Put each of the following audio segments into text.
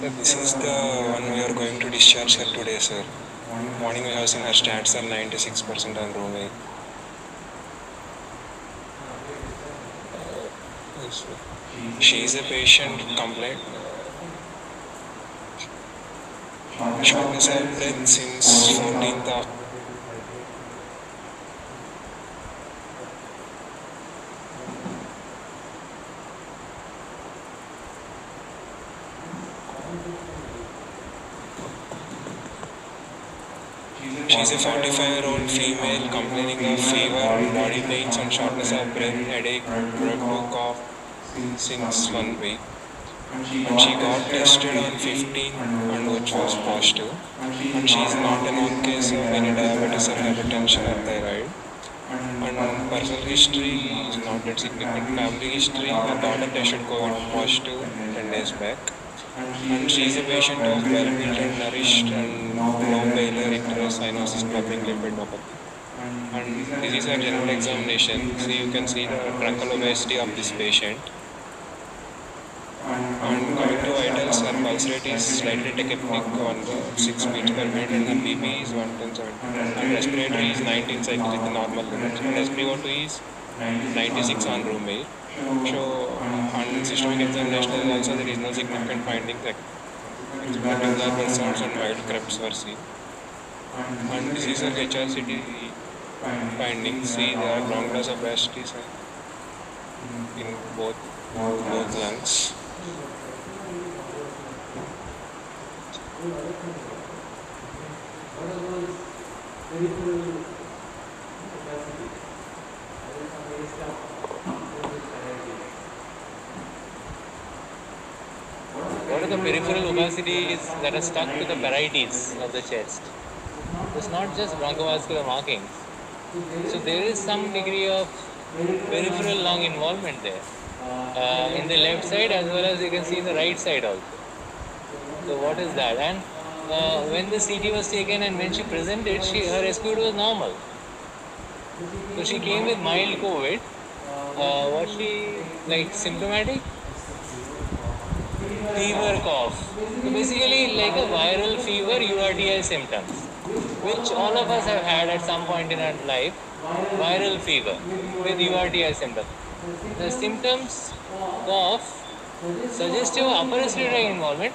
Sir, this is the one we are going to discharge her today, sir. Morning we have seen her stats are 96% on room A. Yes, sir. She is a patient complaint. Shortness of breath since 14th of She is a 45-year-old female complaining of fever, body pains and shortness of breath, headache, throat cough since 1 week. And she got tested on 15 and which was positive. And she is not a known case of any diabetes or hypertension or thyroid. And personal history is not that significant. Family history, her daughter tested COVID positive 10 days back. And she is a patient of well-built and nourished and no failure cyanosis clubbing lipidopathy. And this is a general examination. So you can see the truncal obesity of this patient. And coming to vitals, her pulse rate is slightly tachypnic, 6 beats per minute, and her BP is 110. And respiratory is 19 cycles with the normal limits. And SpO2 is 96 on room air. So, on systemic examination also there is no significant findings like tubular sounds and mild crepes were seen. And this is a HRCT findings. See, there are ground glass opacities in both lungs. What are the peripheral opacities that are stuck to the parietes of the chest? It's not just bronchovascular markings. So there is some degree of peripheral lung involvement there. In the left side as well as you can see in the right side also. So what is that? And when the CT was taken and when she presented, her SpO2 was normal. So she came with mild COVID. Was she like symptomatic? Fever, cough. So basically like a viral fever, URTI symptoms, which all of us have had at some point in our life. Viral fever with URTI symptoms. The symptoms of suggestive upper respiratory tract involvement,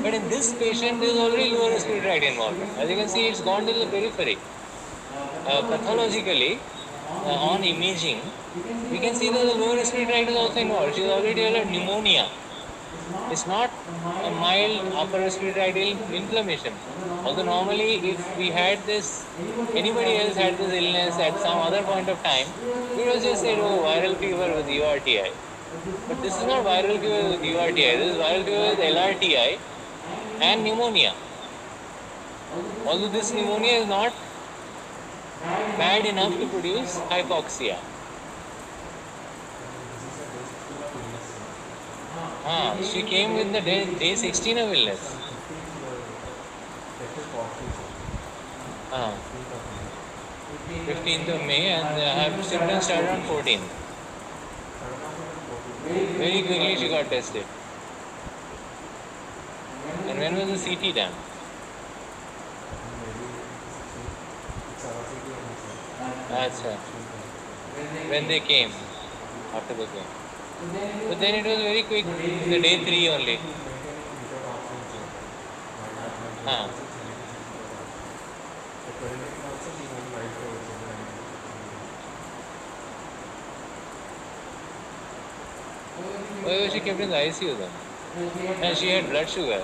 but in this patient there is already lower respiratory tract involvement. As you can see, it's gone to the periphery. Pathologically, on imaging, we can see that the lower respiratory tract is also involved. She has already developed pneumonia. It's not a mild upper respiratory tract inflammation. Although normally if we had this, anybody else had this illness at some other point of time, we would just say, oh, viral fever with URTI. But this is not viral fever with URTI, this is viral fever with LRTI and pneumonia. Although this pneumonia is not bad enough to produce hypoxia. She came with the day 16 of illness. 15th of May and her symptoms started on 14th. Very quickly she got tested. And when was the CT done? Achha. When they came, after they came. But then it was very quick, the day 3 only. Why was she kept in the ICU then? And she had blood sugar.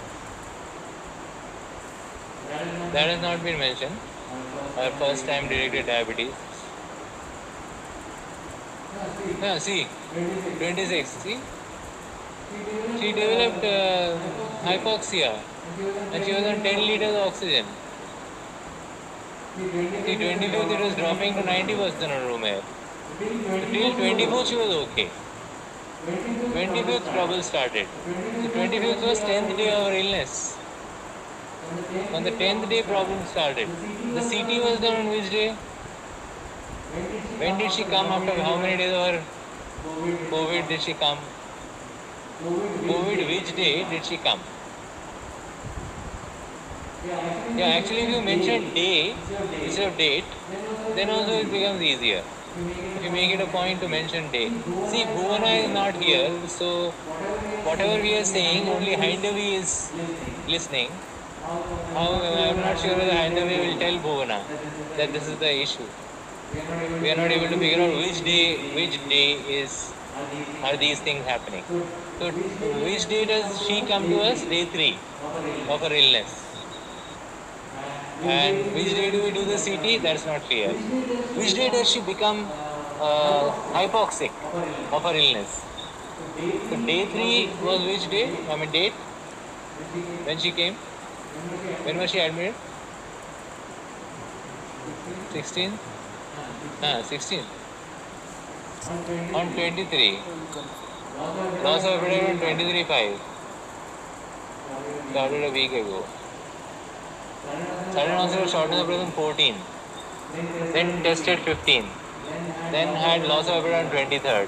That has not been mentioned. Her first time directed diabetes. See, 26. See, she developed hypoxia and she was on 10 liters of oxygen. See, 25th it was dropping to 90% on room air. Till 24th she was okay. 25th trouble started. So 25th was 10th day of her illness. On the 10th day problem started. The CT was done on which day? When did she come? After how many days of her COVID did she come? COVID which day did she come? Yeah, actually, if you mention day instead of date, then also it becomes easier. If you make it a point to mention day. See, Bhuvana is not here, so whatever we are saying, only Hindavi is listening. How I'm not sure whether Hindavi will tell Bhuvana that this is the issue. We are not able to figure out which day are these things happening. So which day does she come to us? Day 3 of her illness. And which day do we do the CT? That's not clear. Which day does she become hypoxic of her illness? So day 3 was which day? I mean date when she came. When was she admitted? 16th? 16th. On 23. Loss of appetite on 23/5. Started a week ago. Sudden onset of shortness of breath on 14. Then tested 15. Then had loss of appetite on 23rd.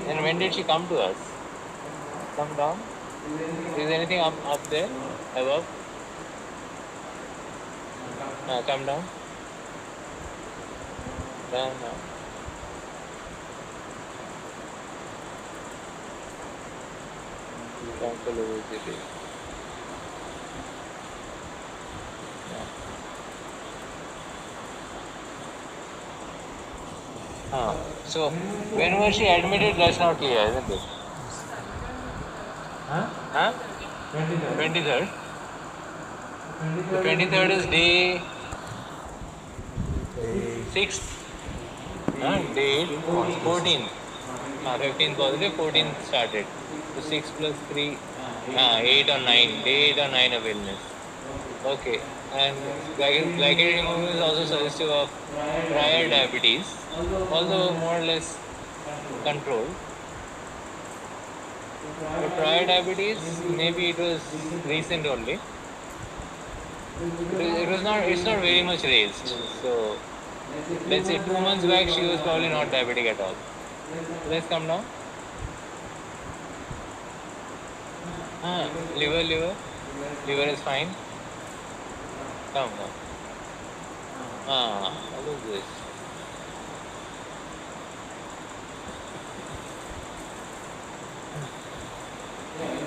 Then when did she come to us? Come down? Is anything up there? Above? Come down. Down now. Down to lower city. So when was she admitted? That's not clear, isn't it? Huh? 23rd. The 23rd is day 6th. Day 14th. 15th positive, 14th started. So 6 plus 3, 8 or 9. Day 8 or 9 of illness. Okay. And glycated hemoglobin is also suggestive of prior diabetes, although more or less controlled. But prior diabetes, maybe it was recent only. It's not very much raised. So let's say 2 months back she was probably not diabetic at all. Let's come down. Liver is fine. Come. What is this?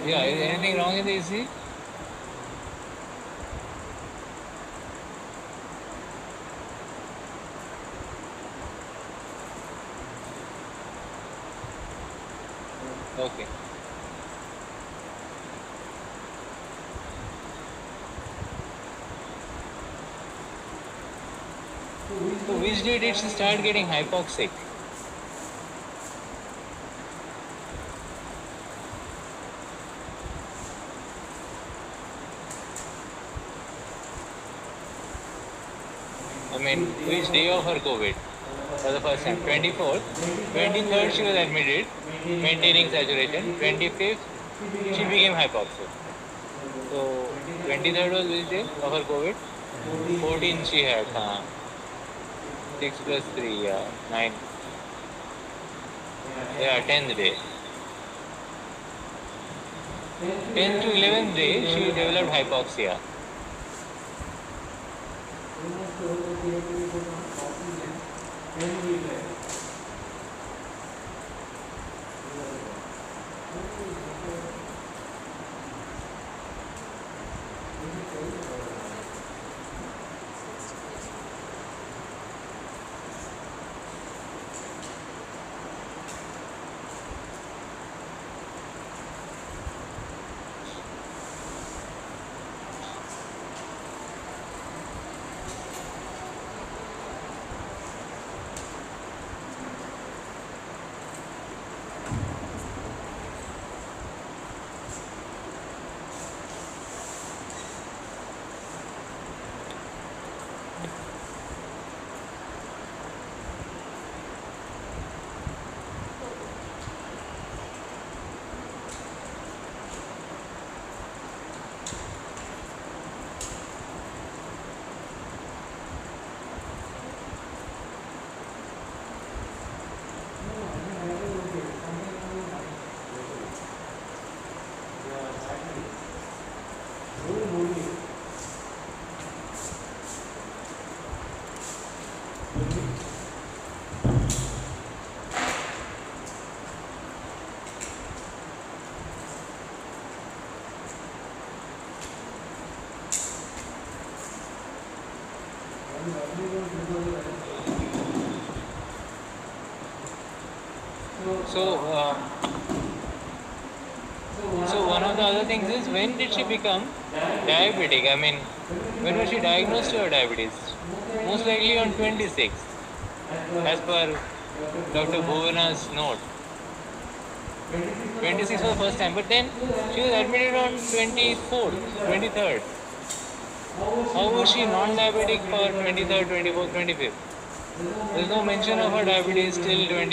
Yeah, is anything wrong in the EC? Okay. So which day did she start getting hypoxic? I mean, which day of her COVID for the first time? 24th. 23rd she was admitted, maintaining saturation. 25th she became hypoxic. So 23rd was which day of her COVID? 14th she had. 6 plus 3, 9. Yeah, 10th day. 10th to 11th day she developed hypoxia. So, so one of the other things is, when did she become diabetic? I mean, when was she diagnosed to her diabetes? Most likely on 26, as per Dr. Bhuvan's note. 26 for the first time, but then she was admitted on 24th, 23rd. How was she non-diabetic for 23rd, 24th, 25th? There's no mention of her diabetes till 20.